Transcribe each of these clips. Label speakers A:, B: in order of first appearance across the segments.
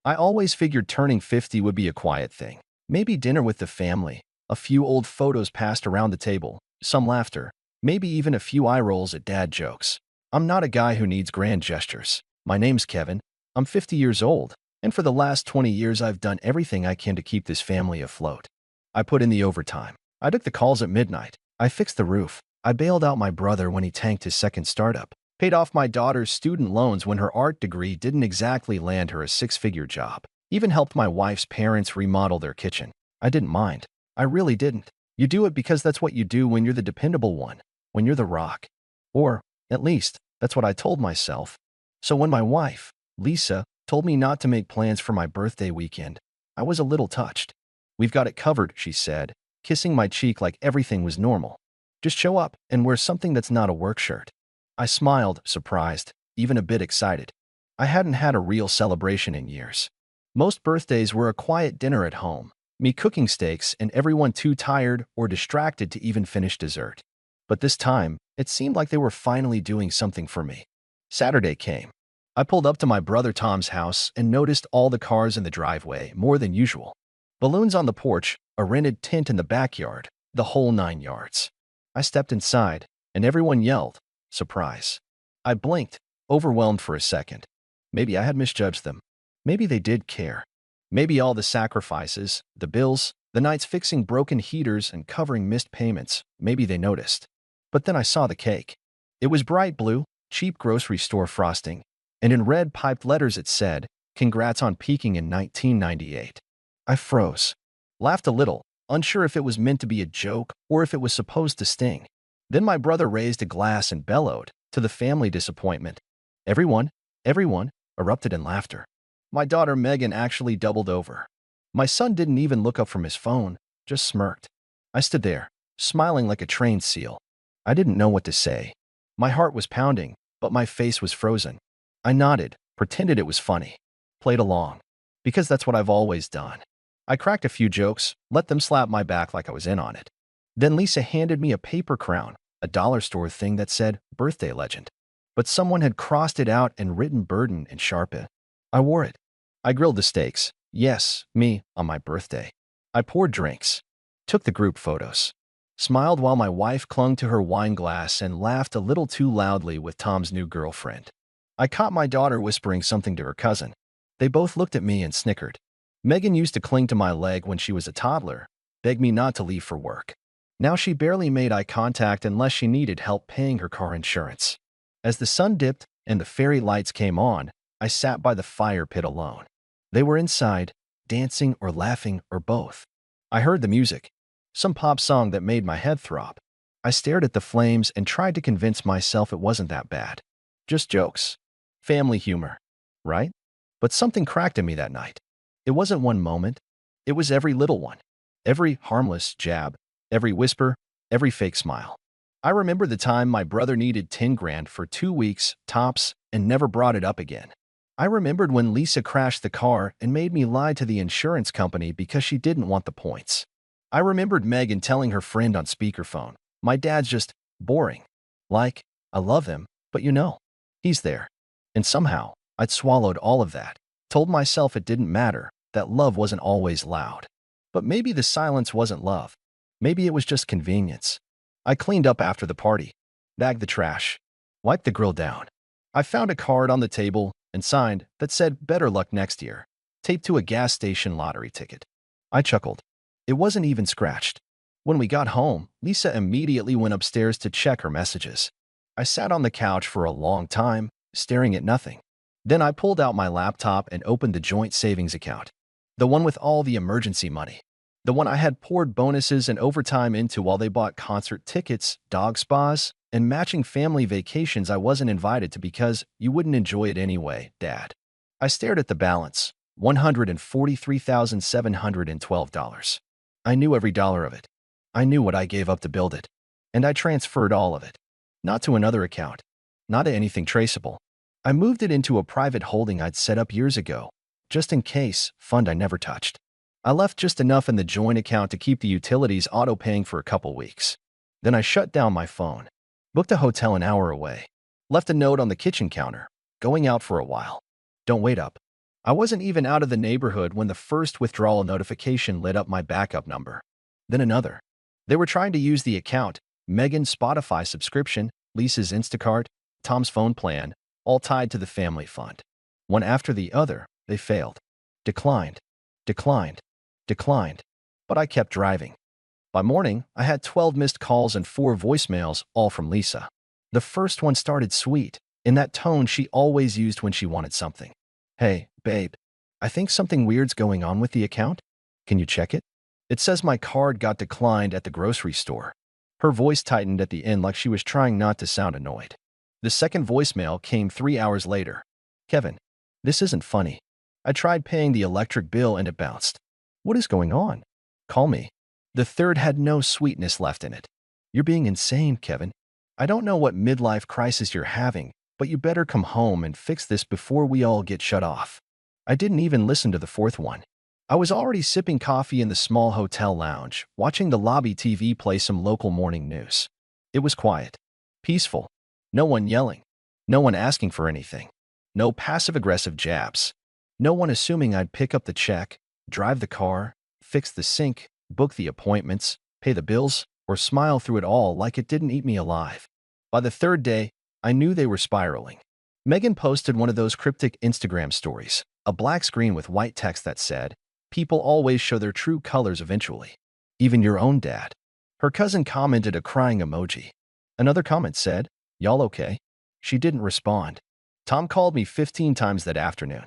A: I always figured turning 50 would be a quiet thing. Maybe dinner with the family, a few old photos passed around the table, some laughter, maybe even a few eye rolls at dad jokes. I'm not a guy who needs grand gestures. My name's Kevin. I'm 50 years old, and for the last 20 years I've done everything I can to keep this family afloat. I put in the overtime. I took the calls at midnight. I fixed the roof. I bailed out my brother when he tanked his second startup. Paid off my daughter's student loans when her art degree didn't exactly land her a six-figure job. Even helped my wife's parents remodel their kitchen. I didn't mind. I really didn't. You do it because that's what you do when you're the dependable one, when you're the rock. Or, at least, that's what I told myself. So when my wife, Lisa, told me not to make plans for my birthday weekend, I was a little touched. "We've got it covered," she said, kissing my cheek like everything was normal. "Just show up and wear something that's not a work shirt." I smiled, surprised, even a bit excited. I hadn't had a real celebration in years. Most birthdays were a quiet dinner at home, me cooking steaks and everyone too tired or distracted to even finish dessert. But this time, it seemed like they were finally doing something for me. Saturday came. I pulled up to my brother Tom's house and noticed all the cars in the driveway, more than usual. Balloons on the porch, a rented tent in the backyard, the whole 9 yards. I stepped inside, and everyone yelled, "Surprise." I blinked, overwhelmed for a second. Maybe I had misjudged them. Maybe they did care. Maybe all the sacrifices, the bills, the nights fixing broken heaters and covering missed payments, maybe they noticed. But then I saw the cake. It was bright blue, cheap grocery store frosting, and in red piped letters it said, "Congrats on peaking in 1998. I froze. Laughed a little, unsure if it was meant to be a joke or if it was supposed to sting. Then my brother raised a glass and bellowed, to the family disappointment. Everyone, erupted in laughter. My daughter Megan actually doubled over. My son didn't even look up from his phone, just smirked. I stood there, smiling like a trained seal. I didn't know what to say. My heart was pounding, but my face was frozen. I nodded, pretended it was funny. Played along. Because that's what I've always done. I cracked a few jokes, let them slap my back like I was in on it. Then Lisa handed me a paper crown, a dollar store thing that said birthday legend. But someone had crossed it out and written burden in sharp. I wore it. I grilled the steaks. Yes, me, on my birthday. I poured drinks. Took the group photos. Smiled while my wife clung to her wine glass and laughed a little too loudly with Tom's new girlfriend. I caught my daughter whispering something to her cousin. They both looked at me and snickered. Megan used to cling to my leg when she was a toddler, begged me not to leave for work. Now she barely made eye contact unless she needed help paying her car insurance. As the sun dipped and the fairy lights came on, I sat by the fire pit alone. They were inside, dancing or laughing or both. I heard the music, some pop song that made my head throb. I stared at the flames and tried to convince myself it wasn't that bad. Just jokes. Family humor. Right? But something cracked in me that night. It wasn't one moment. It was every little one. Every harmless jab. Every whisper. Every fake smile. I remember the time my brother needed 10 grand for 2 weeks, tops, and never brought it up again. I remembered when Lisa crashed the car and made me lie to the insurance company because she didn't want the points. I remembered Megan telling her friend on speakerphone, "My dad's just boring. Like, I love him, but he's there." And somehow, I'd swallowed all of that, told myself it didn't matter, that love wasn't always loud. But maybe the silence wasn't love. Maybe it was just convenience. I cleaned up after the party, bagged the trash, wiped the grill down. I found a card on the table and signed that said "Better luck next year," taped to a gas station lottery ticket. I chuckled. It wasn't even scratched. When we got home, Lisa immediately went upstairs to check her messages. I sat on the couch for a long time, staring at nothing. Then I pulled out my laptop and opened the joint savings account. The one with all the emergency money. The one I had poured bonuses and overtime into while they bought concert tickets, dog spas, and matching family vacations I wasn't invited to because you wouldn't enjoy it anyway, Dad. I stared at the balance, $143,712. I knew every dollar of it. I knew what I gave up to build it. And I transferred all of it. Not to another account. Not to anything traceable. I moved it into a private holding I'd set up years ago, just in case, fund I never touched. I left just enough in the joint account to keep the utilities auto-paying for a couple weeks. Then I shut down my phone, booked a hotel an hour away, left a note on the kitchen counter, going out for a while. Don't wait up. I wasn't even out of the neighborhood when the first withdrawal notification lit up my backup number. Then another. They were trying to use the account, Megan's Spotify subscription, Lisa's Instacart, Tom's phone plan, all tied to the family fund. One after the other, they failed. Declined. Declined. Declined. But I kept driving. By morning, I had 12 missed calls and 4 voicemails, all from Lisa. The first one started sweet, in that tone she always used when she wanted something. Hey, babe, I think something weird's going on with the account. Can you check it? It says my card got declined at the grocery store. Her voice tightened at the end like she was trying not to sound annoyed. The second voicemail came 3 hours later. Kevin, this isn't funny. I tried paying the electric bill and it bounced. What is going on? Call me. The third had no sweetness left in it. You're being insane, Kevin. I don't know what midlife crisis you're having, but you better come home and fix this before we all get shut off. I didn't even listen to the fourth one. I was already sipping coffee in the small hotel lounge, watching the lobby TV play some local morning news. It was quiet, peaceful, no one yelling, no one asking for anything, no passive-aggressive jabs, no one assuming I'd pick up the check, drive the car, fix the sink, book the appointments, pay the bills, or smile through it all like it didn't eat me alive. By the third day, I knew they were spiraling. Megan posted one of those cryptic Instagram stories, a black screen with white text that said, "People always show their true colors eventually. Even your own dad." Her cousin commented a crying emoji. Another comment said, "Y'all okay?" She didn't respond. Tom called me 15 times that afternoon.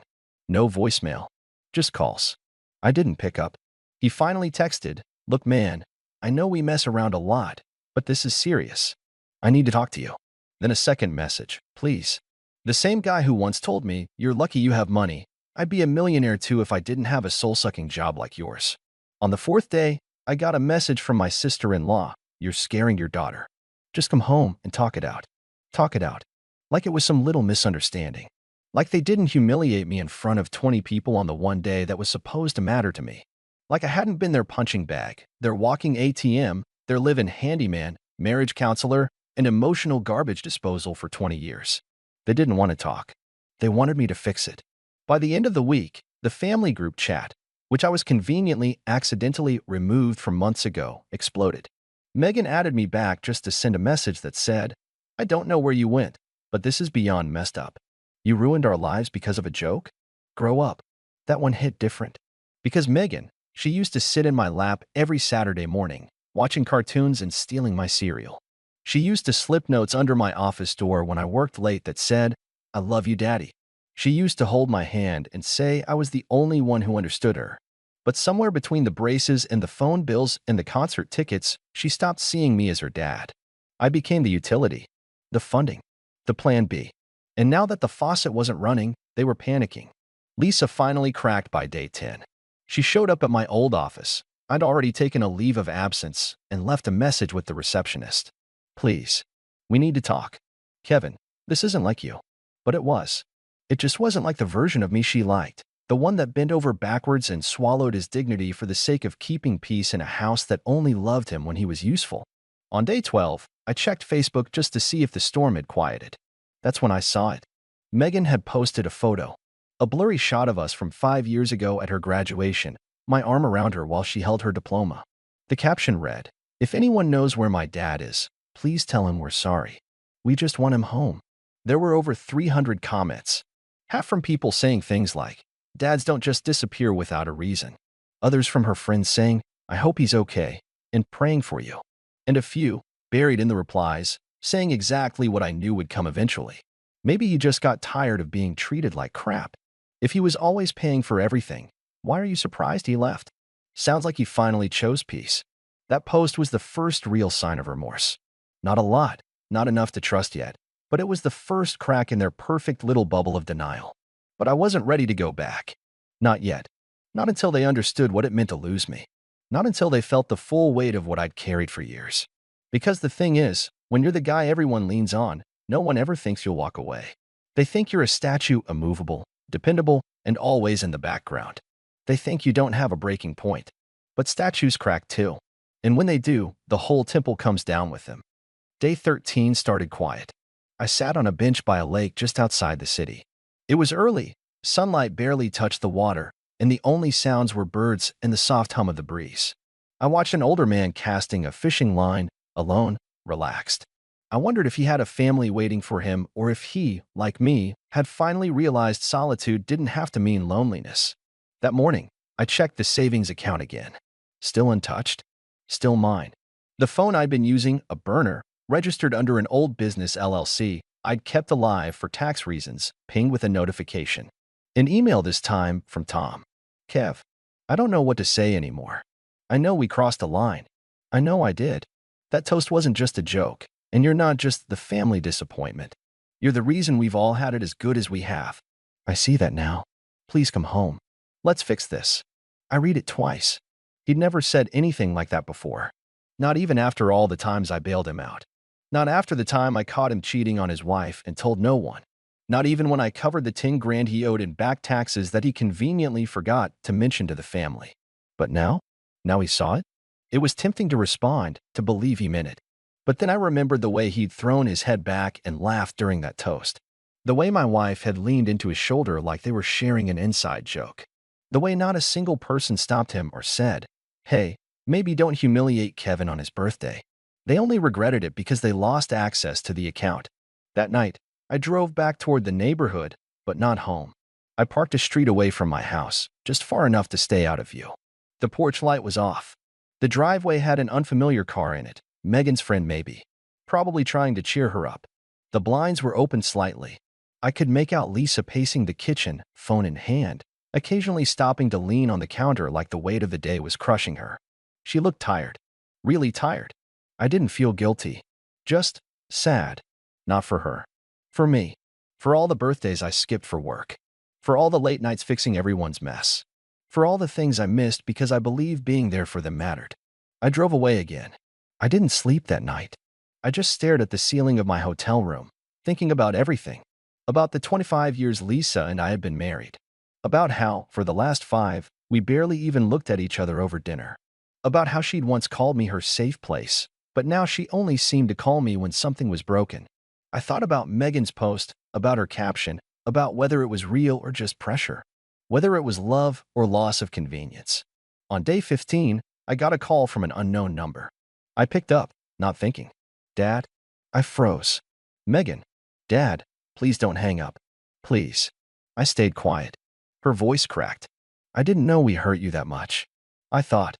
A: No voicemail, just calls. I didn't pick up. He finally texted, "Look, man, I know we mess around a lot, but this is serious. I need to talk to you." Then a second message, "Please." The same guy who once told me, "You're lucky you have money. I'd be a millionaire too if I didn't have a soul-sucking job like yours." On the fourth day, I got a message from my sister-in-law, "You're scaring your daughter. Just come home and talk it out." Talk it out. Like it was some little misunderstanding. Like they didn't humiliate me in front of 20 people on the one day that was supposed to matter to me. Like I hadn't been their punching bag, their walking ATM, their live-in handyman, marriage counselor, and emotional garbage disposal for 20 years. They didn't want to talk. They wanted me to fix it. By the end of the week, the family group chat, which I was conveniently accidentally removed from months ago, exploded. Megan added me back just to send a message that said, "I don't know where you went, but this is beyond messed up. You ruined our lives because of a joke? Grow up." That one hit different. Because Megan, she used to sit in my lap every Saturday morning, watching cartoons and stealing my cereal. She used to slip notes under my office door when I worked late that said, "I love you, Daddy." She used to hold my hand and say I was the only one who understood her. But somewhere between the braces and the phone bills and the concert tickets, she stopped seeing me as her dad. I became the utility, the funding, the plan B. And now that the faucet wasn't running, they were panicking. Lisa finally cracked by day 10. She showed up at my old office. I'd already taken a leave of absence and left a message with the receptionist. "Please, we need to talk. Kevin, this isn't like you." But it was. It just wasn't like the version of me she liked, the one that bent over backwards and swallowed his dignity for the sake of keeping peace in a house that only loved him when he was useful. On day 12, I checked Facebook just to see if the storm had quieted. That's when I saw it. Megan had posted a photo, a blurry shot of us from 5 years ago at her graduation, my arm around her while she held her diploma. The caption read, "If anyone knows where my dad is, please tell him we're sorry. We just want him home." There were over 300 comments, half from people saying things like, "Dads don't just disappear without a reason." Others from her friends saying, "I hope he's okay," and praying for you. And a few, buried in the replies, saying exactly what I knew would come eventually. Maybe he just got tired of being treated like crap. If he was always paying for everything, why are you surprised he left? Sounds like he finally chose peace. That post was the first real sign of remorse. Not a lot, not enough to trust yet, but it was the first crack in their perfect little bubble of denial. But I wasn't ready to go back. Not yet. Not until they understood what it meant to lose me. Not until they felt the full weight of what I'd carried for years. Because the thing is, when you're the guy everyone leans on, no one ever thinks you'll walk away. They think you're a statue, immovable, dependable, and always in the background. They think you don't have a breaking point. But statues crack too. And when they do, the whole temple comes down with them. Day 13 started quiet. I sat on a bench by a lake just outside the city. It was early, Sunlight barely touched the water, and the only sounds were birds and the soft hum of the breeze. I watched an older man casting a fishing line, alone, relaxed. I wondered if he had a family waiting for him or if he, like me, had finally realized solitude didn't have to mean loneliness. That morning, I checked the savings account again. Still untouched. Still mine. The phone I'd been using, a burner, registered under an old business LLC I'd kept alive for tax reasons, pinged with a notification. An email this time from Tom. Kev, I don't know what to say anymore. I know we crossed a line. I know I did. That toast wasn't just a joke, and you're not just the family disappointment. You're the reason we've all had it as good as we have. I see that now. Please come home. Let's fix this. I read it twice. He'd never said anything like that before. Not even after all the times I bailed him out. Not after the time I caught him cheating on his wife and told no one. Not even when I covered the 10 grand he owed in back taxes that he conveniently forgot to mention to the family. But now? Now he saw it? It was tempting to respond, to believe he meant it. But then I remembered the way he'd thrown his head back and laughed during that toast. The way my wife had leaned into his shoulder like they were sharing an inside joke. The way not a single person stopped him or said, "Hey, maybe don't humiliate Kevin on his birthday." They only regretted it because they lost access to the account. That night, I drove back toward the neighborhood, but not home. I parked a street away from my house, just far enough to stay out of view. The porch light was off. The driveway had an unfamiliar car in it, Megan's friend maybe, probably trying to cheer her up. The blinds were open slightly. I could make out Lisa pacing the kitchen, phone in hand, occasionally stopping to lean on the counter like the weight of the day was crushing her. She looked tired. Really tired. I didn't feel guilty. Just sad. Not for her. For me. For all the birthdays I skipped for work. For all the late nights fixing everyone's mess. For all the things I missed because I believed being there for them mattered. I drove away again. I didn't sleep that night. I just stared at the ceiling of my hotel room, thinking about everything. About the 25 years Lisa and I had been married. About how, for the last 5, we barely even looked at each other over dinner. About how she'd once called me her safe place, but now she only seemed to call me when something was broken. I thought about Megan's post, about her caption, about whether it was real or just pressure. Whether it was love or loss of convenience. On day 15, I got a call from an unknown number. I picked up, not thinking. Dad? I froze. Megan. Dad, please don't hang up. Please. I stayed quiet. Her voice cracked. I didn't know we hurt you that much. I thought.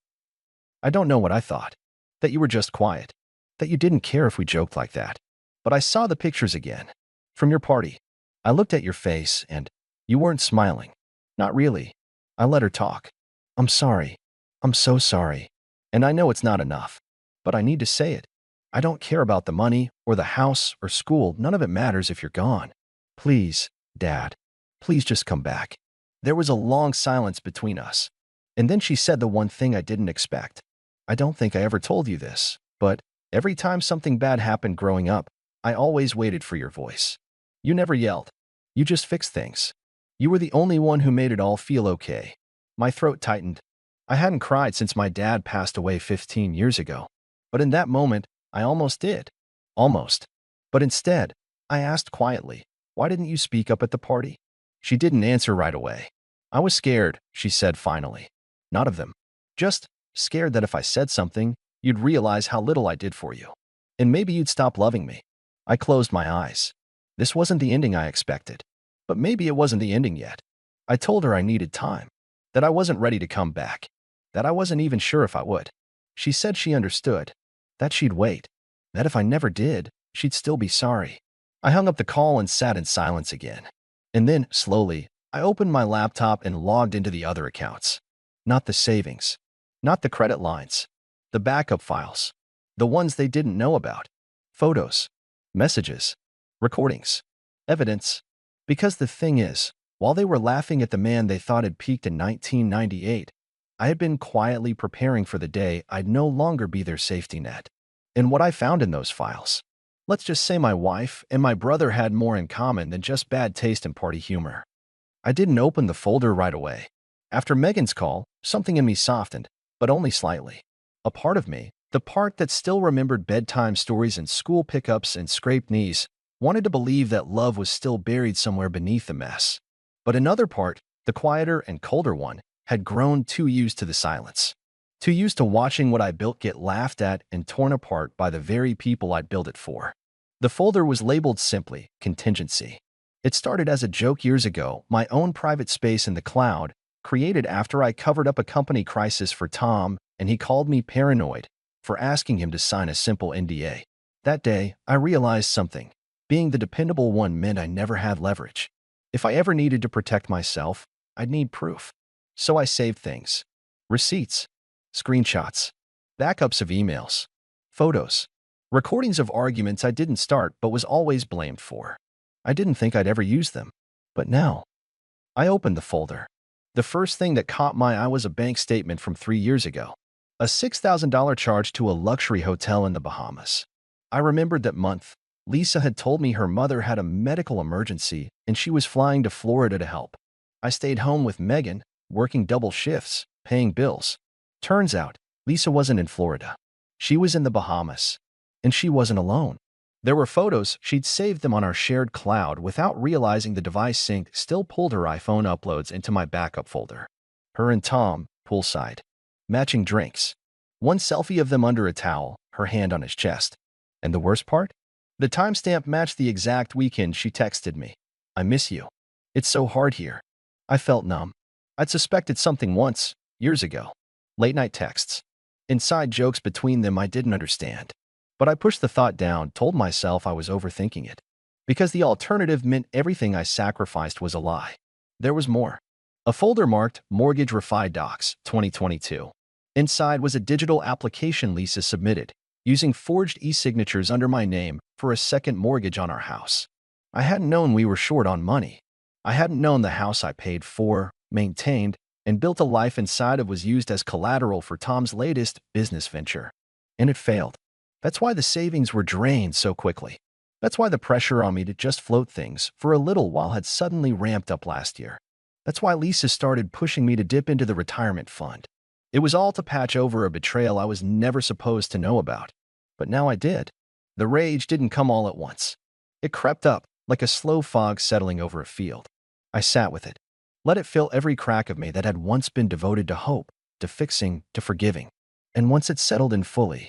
A: I don't know what I thought. That you were just quiet. That you didn't care if we joked like that. But I saw the pictures again. From your party. I looked at your face and you weren't smiling. Not really. I let her talk. I'm sorry. I'm so sorry. And I know it's not enough. But I need to say it. I don't care about the money or the house or school. None of it matters if you're gone. Please, Dad. Please just come back. There was a long silence between us. And then she said the one thing I didn't expect. I don't think I ever told you this, but every time something bad happened growing up, I always waited for your voice. You never yelled. You just fixed things. You were the only one who made it all feel okay. My throat tightened. I hadn't cried since my dad passed away 15 years ago. But in that moment, I almost did. Almost. But instead, I asked quietly, why didn't you speak up at the party? She didn't answer right away. I was scared, she said finally. Not of them. Just scared that if I said something, you'd realize how little I did for you. And maybe you'd stop loving me. I closed my eyes. This wasn't the ending I expected. But maybe it wasn't the ending yet. I told her I needed time. That I wasn't ready to come back. That I wasn't even sure if I would. She said she understood. That she'd wait. That if I never did, she'd still be sorry. I hung up the call and sat in silence again. And then, slowly, I opened my laptop and logged into the other accounts. Not the savings. Not the credit lines. The backup files. The ones they didn't know about. Photos. Messages. Recordings. Evidence. Because the thing is, while they were laughing at the man they thought had peaked in 1998, I had been quietly preparing for the day I'd no longer be their safety net. And what I found in those files. Let's just say my wife and my brother had more in common than just bad taste and party humor. I didn't open the folder right away. After Megan's call, something in me softened, but only slightly. A part of me, the part that still remembered bedtime stories and school pickups and scraped knees, wanted to believe that love was still buried somewhere beneath the mess. But another part, the quieter and colder one, had grown too used to the silence. Too used to watching what I built get laughed at and torn apart by the very people I'd built it for. The folder was labeled simply, Contingency. It started as a joke years ago, my own private space in the cloud, created after I covered up a company crisis for Tom, and he called me paranoid for asking him to sign a simple NDA. That day, I realized something. Being the dependable one meant I never had leverage. If I ever needed to protect myself, I'd need proof. So I saved things. Receipts, screenshots, backups of emails, photos, recordings of arguments I didn't start but was always blamed for. I didn't think I'd ever use them. But now, I opened the folder. The first thing that caught my eye was a bank statement from 3 years ago. A $6,000 charge to a luxury hotel in the Bahamas. I remembered that month. Lisa had told me her mother had a medical emergency and she was flying to Florida to help. I stayed home with Megan, working double shifts, paying bills. Turns out, Lisa wasn't in Florida. She was in the Bahamas. And she wasn't alone. There were photos, she'd saved them on our shared cloud without realizing the device sync still pulled her iPhone uploads into my backup folder. Her and Tom, poolside. Matching drinks. One selfie of them under a towel, her hand on his chest. And the worst part? The timestamp matched the exact weekend she texted me. I miss you. It's so hard here. I felt numb. I'd suspected something once, years ago. Late-night texts. Inside jokes between them I didn't understand. But I pushed the thought down, told myself I was overthinking it. Because the alternative meant everything I sacrificed was a lie. There was more. A folder marked Mortgage Refi Docs 2022. Inside was a digital application Lisa submitted, using forged e-signatures under my name for a second mortgage on our house. I hadn't known we were short on money. I hadn't known the house I paid for, maintained, and built a life inside of was used as collateral for Tom's latest business venture. And it failed. That's why the savings were drained so quickly. That's why the pressure on me to just float things for a little while had suddenly ramped up last year. That's why Lisa started pushing me to dip into the retirement fund. It was all to patch over a betrayal I was never supposed to know about. But now I did. The rage didn't come all at once. It crept up, like a slow fog settling over a field. I sat with it. Let it fill every crack of me that had once been devoted to hope, to fixing, to forgiving. And once it settled in fully,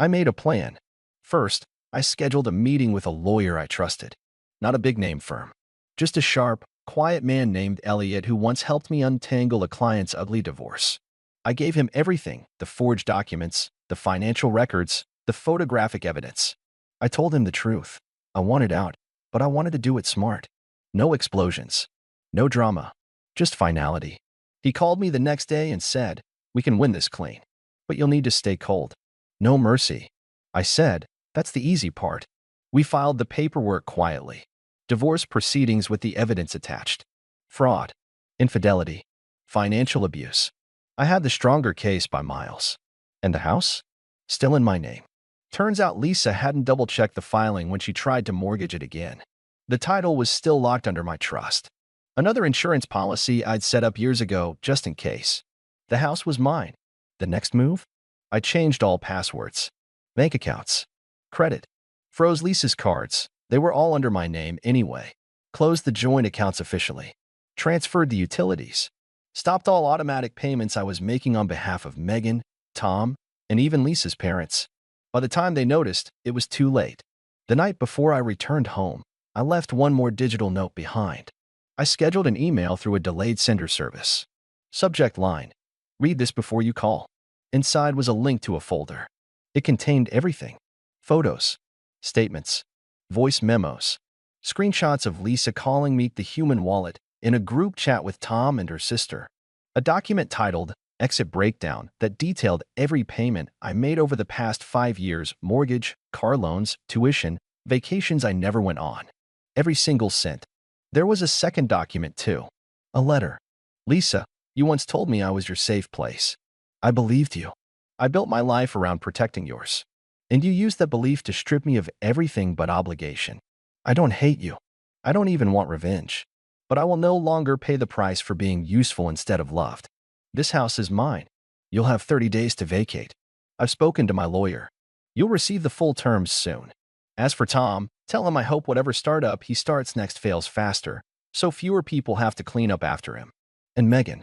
A: I made a plan. First, I scheduled a meeting with a lawyer I trusted. Not a big-name firm. Just a sharp, quiet man named Elliot who once helped me untangle a client's ugly divorce. I gave him everything, the forged documents, the financial records, the photographic evidence. I told him the truth. I wanted out, but I wanted to do it smart. No explosions. No drama. Just finality. He called me the next day and said, "We can win this clean. But you'll need to stay cold. No mercy." I said, "That's the easy part." We filed the paperwork quietly. Divorce proceedings with the evidence attached. Fraud. Infidelity. Financial abuse. I had the stronger case by miles. And the house? Still in my name. Turns out Lisa hadn't double-checked the filing when she tried to mortgage it again. The title was still locked under my trust. Another insurance policy I'd set up years ago just in case. The house was mine. The next move? I changed all passwords. Bank accounts. Credit. Froze Lisa's cards. They were all under my name anyway. Closed the joint accounts officially. Transferred the utilities. Stopped all automatic payments I was making on behalf of Megan, Tom, and even Lisa's parents. By the time they noticed, it was too late. The night before I returned home, I left one more digital note behind. I scheduled an email through a delayed sender service. Subject line: "Read this before you call." Inside was a link to a folder. It contained everything. Photos, statements, voice memos, screenshots of Lisa calling Meet the Human Wallet in a group chat with Tom and her sister. A document titled Exit Breakdown that detailed every payment I made over the past 5 years: mortgage, car loans, tuition, vacations I never went on. Every single cent. There was a second document too. A letter. "Lisa, you once told me I was your safe place. I believed you. I built my life around protecting yours. And you used that belief to strip me of everything but obligation. I don't hate you. I don't even want revenge. But I will no longer pay the price for being useful instead of loved. This house is mine. You'll have 30 days to vacate. I've spoken to my lawyer. You'll receive the full terms soon. As for Tom, tell him I hope whatever startup he starts next fails faster, so fewer people have to clean up after him. And Megan,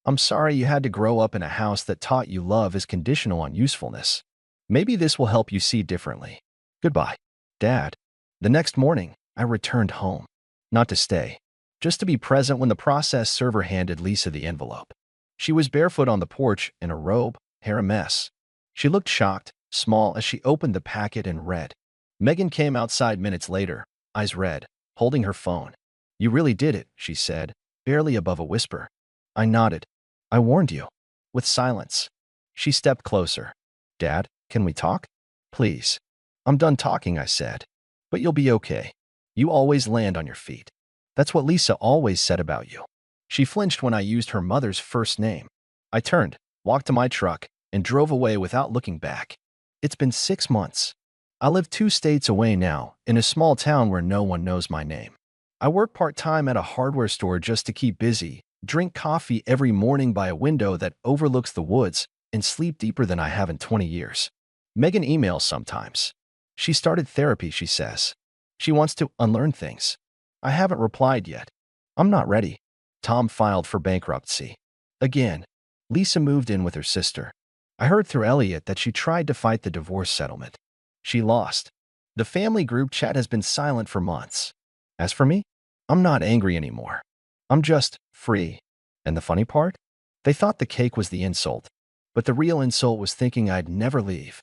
A: I'm sorry you had to grow up in a house that taught you love is conditional on usefulness. Maybe this will help you see differently. Goodbye, Dad. The next morning, I returned home. Not to stay, just to be present when the process server handed Lisa the envelope. She was barefoot on the porch in a robe, hair a mess. She looked shocked, small as she opened the packet and read. Megan came outside minutes later, eyes red, holding her phone. You really did it, she said, barely above a whisper. I nodded. I warned you. With silence. She stepped closer. Dad, can we talk? Please. I'm done talking, I said. But you'll be okay. You always land on your feet. That's what Lisa always said about you. She flinched when I used her mother's first name. I turned, walked to my truck, and drove away without looking back. It's been 6 months. I live 2 states away now, in a small town where no one knows my name. I work part-time at a hardware store just to keep busy, drink coffee every morning by a window that overlooks the woods, and sleep deeper than I have in 20 years. Megan emails sometimes. She started therapy, she says. She wants to unlearn things. I haven't replied yet. I'm not ready. Tom filed for bankruptcy. Again, Lisa moved in with her sister. I heard through Elliot that she tried to fight the divorce settlement. She lost. The family group chat has been silent for months. As for me, I'm not angry anymore. I'm just free. And the funny part? They thought the cake was the insult, but the real insult was thinking I'd never leave.